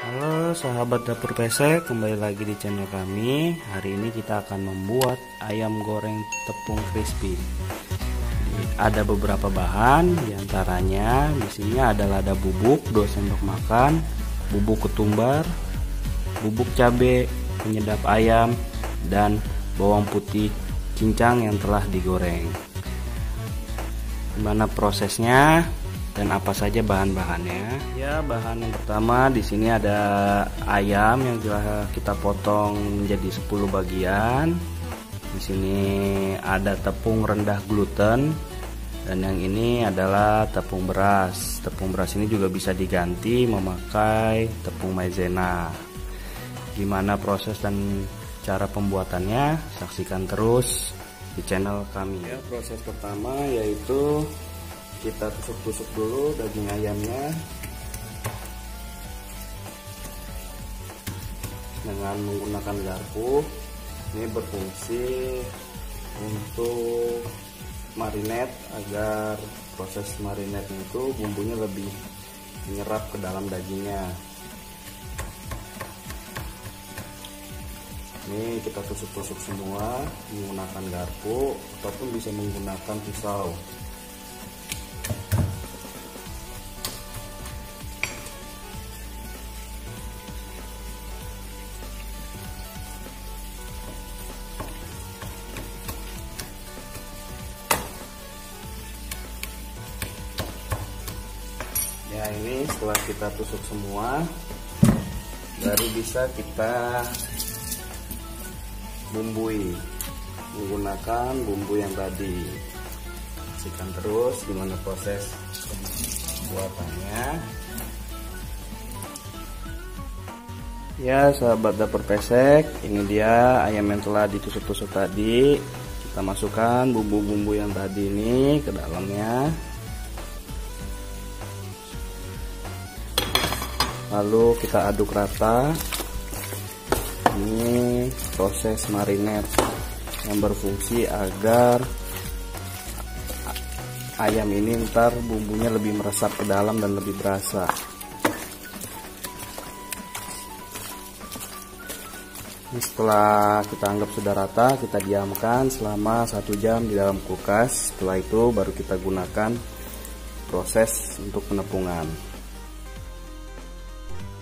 Halo sahabat dapur pesek, kembali lagi di channel kami. Hari ini kita akan membuat ayam goreng tepung crispy. Ada beberapa bahan, diantaranya di sini ada lada bubuk 2 sendok makan, bubuk ketumbar, bubuk cabai, penyedap ayam, dan bawang putih cincang yang telah digoreng. Gimana prosesnya dan apa saja bahan-bahannya? Ya, bahan yang pertama di sini ada ayam yang telah kita potong menjadi 10 bagian. Di sini ada tepung rendah gluten dan yang ini adalah tepung beras. Tepung beras ini juga bisa diganti memakai tepung maizena. Gimana proses dan cara pembuatannya? Saksikan terus di channel kami. Ya, proses pertama yaitu kita tusuk-tusuk dulu daging ayamnya dengan menggunakan garpu. Ini berfungsi untuk marinate agar proses marinate itu bumbunya lebih menyerap ke dalam dagingnya. Ini kita tusuk-tusuk semua menggunakan garpu ataupun bisa menggunakan pisau. Ya, ini setelah kita tusuk semua, baru bisa kita bumbui menggunakan bumbu yang tadi. Saksikan terus gimana proses pembuatannya. Ya sahabat dapur pesek, ini dia ayam yang telah ditusuk-tusuk tadi. Kita masukkan bumbu-bumbu yang tadi ini ke dalamnya. Lalu kita aduk rata. Ini proses marinate yang berfungsi agar ayam ini ntar bumbunya lebih meresap ke dalam dan lebih berasa. Ini setelah kita anggap sudah rata, kita diamkan selama 1 jam di dalam kulkas. Setelah itu baru kita gunakan proses untuk penepungan.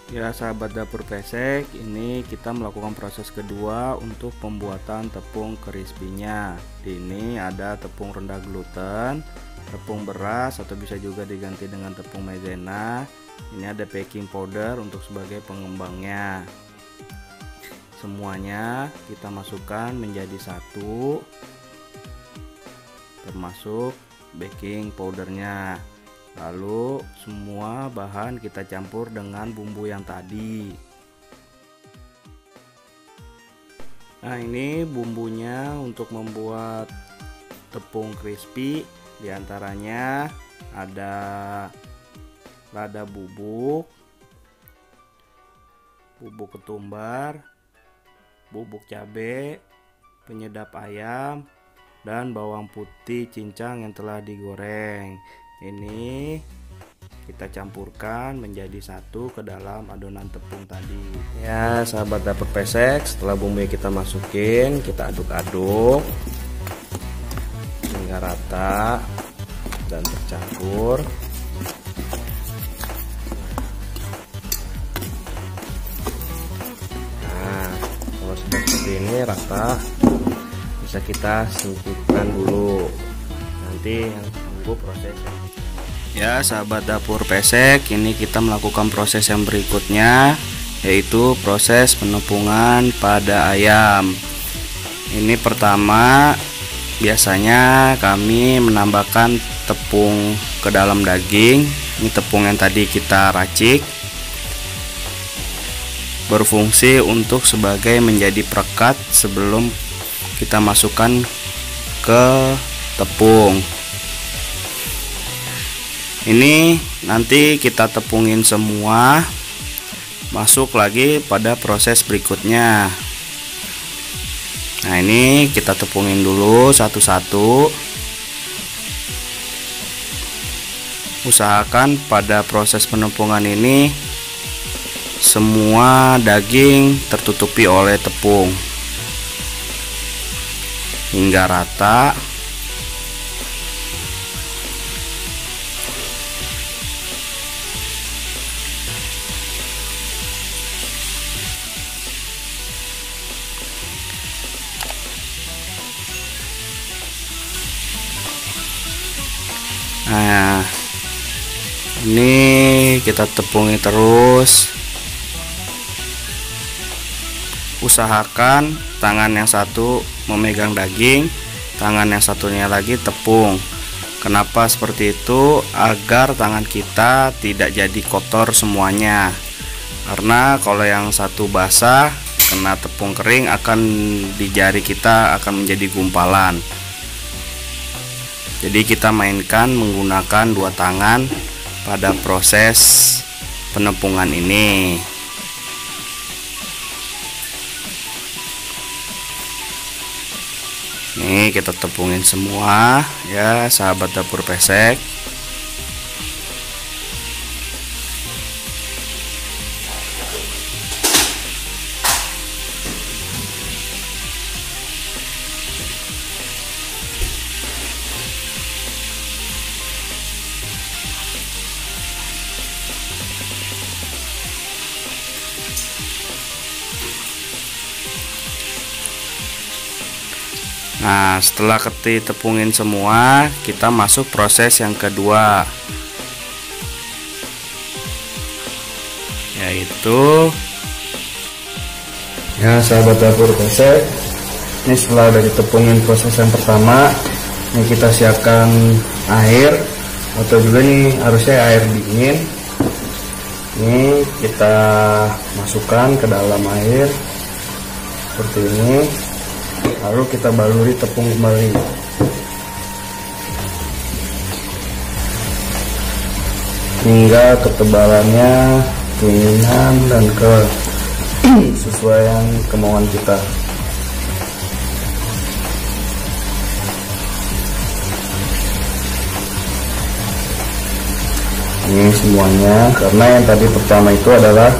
Ya sahabat dapur pesek, ini kita melakukan proses kedua untuk pembuatan tepung crispy-nya. Ini ada tepung rendah gluten, tepung beras atau bisa juga diganti dengan tepung maizena. Ini ada baking powder untuk sebagai pengembangnya. Semuanya kita masukkan menjadi satu, termasuk baking powdernya. Lalu semua bahan kita campur dengan bumbu yang tadi. Nah, ini bumbunya untuk membuat tepung crispy. Diantaranya ada lada bubuk, bubuk ketumbar, bubuk cabai, penyedap ayam, dan bawang putih cincang yang telah digoreng. Ini kita campurkan menjadi satu ke dalam adonan tepung tadi. Ya sahabat dapur pesek, setelah bumbunya kita masukin, kita aduk-aduk hingga rata dan tercampur. Nah, kalau sudah seperti ini rata, bisa kita singkirkan dulu. Nanti yang tunggu prosesnya. Ya sahabat dapur pesek, ini kita melakukan proses yang berikutnya, yaitu proses penepungan pada ayam. Ini pertama, biasanya kami menambahkan tepung ke dalam daging. Ini tepung yang tadi kita racik, berfungsi untuk sebagai menjadi perekat sebelum kita masukkan ke tepung. Ini nanti kita tepungin semua, masuk lagi pada proses berikutnya. Nah, ini kita tepungin dulu satu-satu. Usahakan pada proses penepungan ini semua daging tertutupi oleh tepung hingga rata. Nah, ini kita tepungi terus. Usahakan tangan yang satu memegang daging, tangan yang satunya lagi tepung. Kenapa seperti itu? Agar tangan kita tidak jadi kotor semuanya. Karena kalau yang satu basah kena tepung kering, akan di jari kita akan menjadi gumpalan. Jadi kita mainkan menggunakan dua tangan pada proses penepungan ini. Nih kita tepungin semua ya sahabat dapur pesek. Nah, setelah tepungin semua, kita masuk proses yang kedua, yaitu ya sahabat dapur pesek. Ini setelah udah ditepungin proses yang pertama, ini kita siapkan air, atau juga nih harusnya air dingin. Ini kita masukkan ke dalam air seperti ini. Lalu kita baluri tepung kembali. Hingga ketebalannya, keinginan dan sesuaian kemauan kita. Ini semuanya, karena yang tadi pertama itu adalah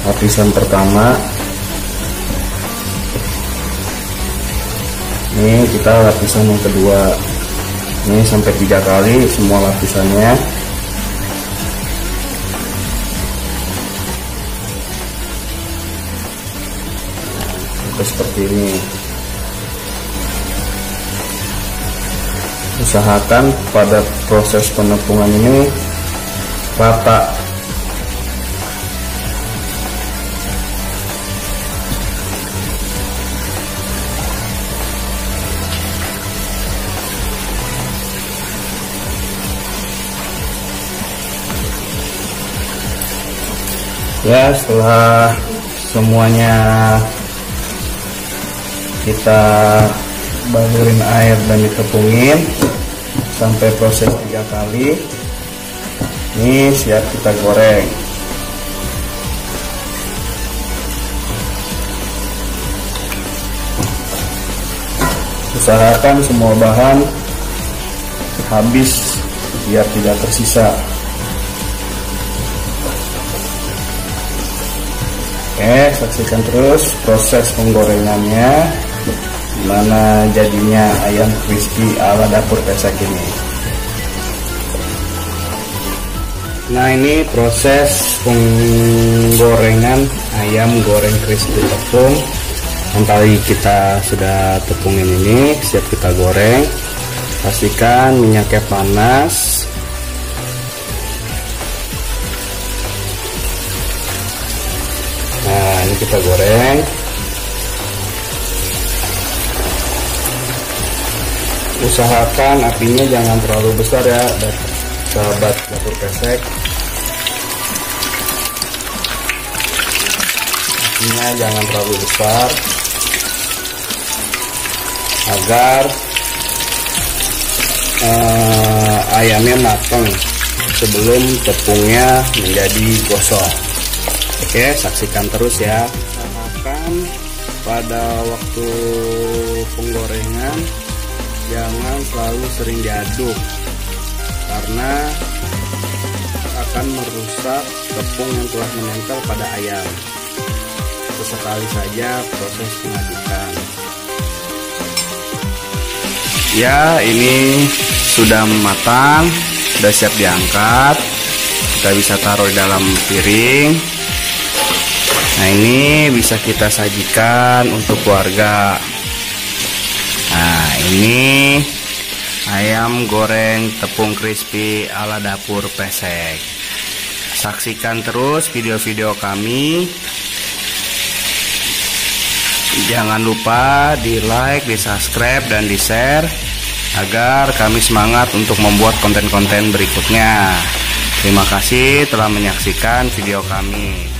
lapisan pertama. Ini kita lapisan yang kedua. Ini sampai 3 kali semua lapisannya. Sampai seperti ini. Usahakan pada proses penepungan ini rata. Ya, setelah semuanya kita balurin air dan ditepungin sampai proses 3 kali, ini siap kita goreng. Usahakan semua bahan habis biar tidak tersisa. Oke, saksikan terus proses penggorengannya, gimana jadinya ayam crispy ala dapur pesek ini. Nah, ini proses penggorengan ayam goreng crispy tepung yang tadi kita sudah tepungin ini, siap kita goreng. Pastikan minyaknya panas. Nah, ini kita goreng. Usahakan apinya jangan terlalu besar ya, sahabat dapur pesek. Apinya jangan terlalu besar agar ayamnya matang sebelum tepungnya menjadi gosong. Oke, saksikan terus ya. Usahakan pada waktu penggorengan jangan selalu sering diaduk, karena akan merusak tepung yang telah menempel pada ayam. Sesekali saja proses pengadukan. Ya, ini sudah matang, sudah siap diangkat. Kita bisa taruh di dalam piring. Nah, ini bisa kita sajikan untuk keluarga. Nah, ini ayam goreng tepung crispy ala dapur pesek. Saksikan terus video-video kami. Jangan lupa di like, di subscribe, dan di share agar kami semangat untuk membuat konten-konten berikutnya. Terima kasih telah menyaksikan video kami.